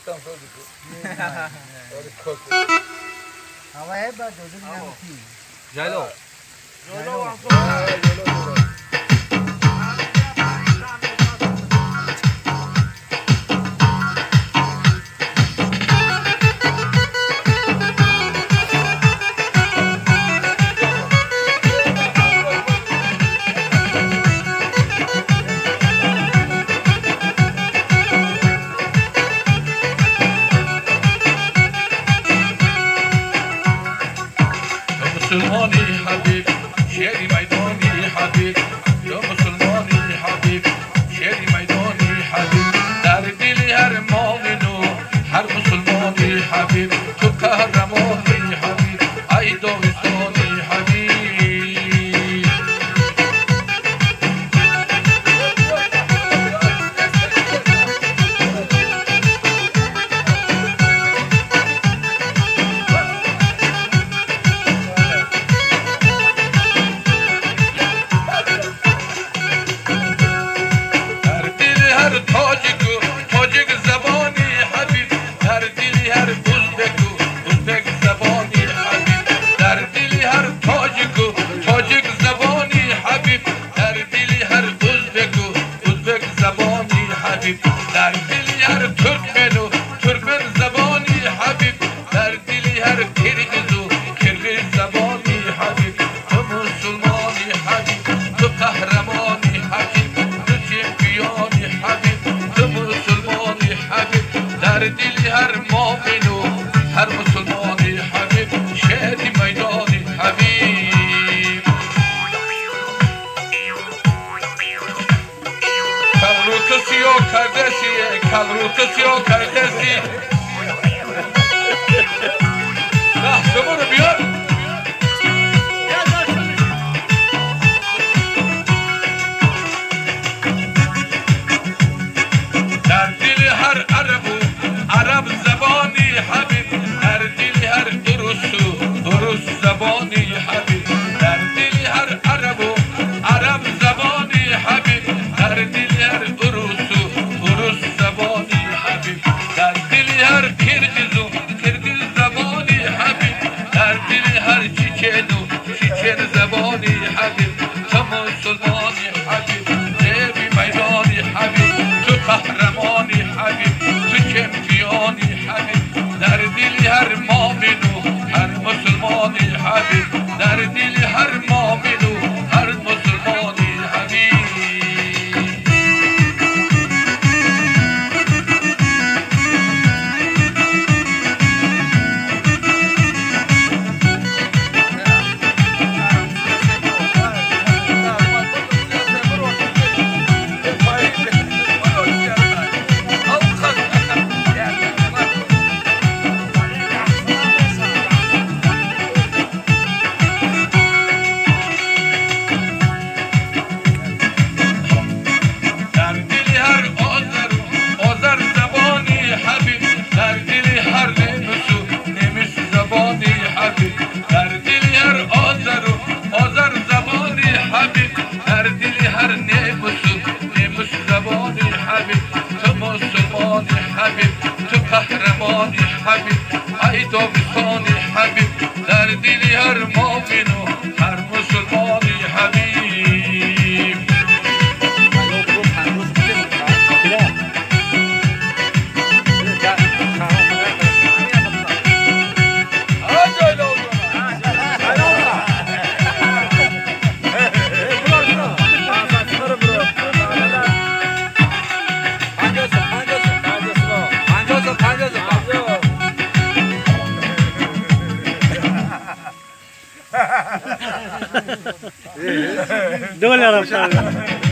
tam sodi ko. Ori khok. Hava hai ba do din nam ki. Jalo. Jolo. مسلماني حبيب شيري ميداني حبيب يا مسلماني حبيب شيري ميداني حبيب در دلی هر مؤمنو هر مسلمانی حبیب تو قهرمانی حبیب ای داغستانی حبیب تاجیک زبانی حبیب در دلی هر ازبک زبانی حبیب در دلی هر تاجیک زبانی حبیب در دلی هر ازبک زبانی حبیب در دلی هر ترکمن زبانی حبیب در دلی هر کرغیز زبانی حبیب تو مسلمانی حبیب تو قهرمانی حبیب تو چمپیانی حبیب در دلی هر مؤمن و هر مسلمانی حبیب شهر میدانی حبیب کل رو تو سیاه کردسی لحظه برو بیار در دل هر عرب زبانی حبیب در دل هر درست زبانی حبیب در دل هر عرب زبانی حبیب در دل هر درست زبانی حبیب در دل هر کرغیز زبانی حبیب در دل هر چیچن زبانی حبیب تو مسلمانی حبیب نبی میدانی حبیب تو قهرمانی حبیب تو چمپیانی حبیب در دل هر مؤمن و هر مسلمانی حبیب در دل هر مؤمن و هر مسلمانی حبیب قهرمانی حبیب ای داغستانی حبیب در دل هر مؤمن و هر مسلمانی حبیب $2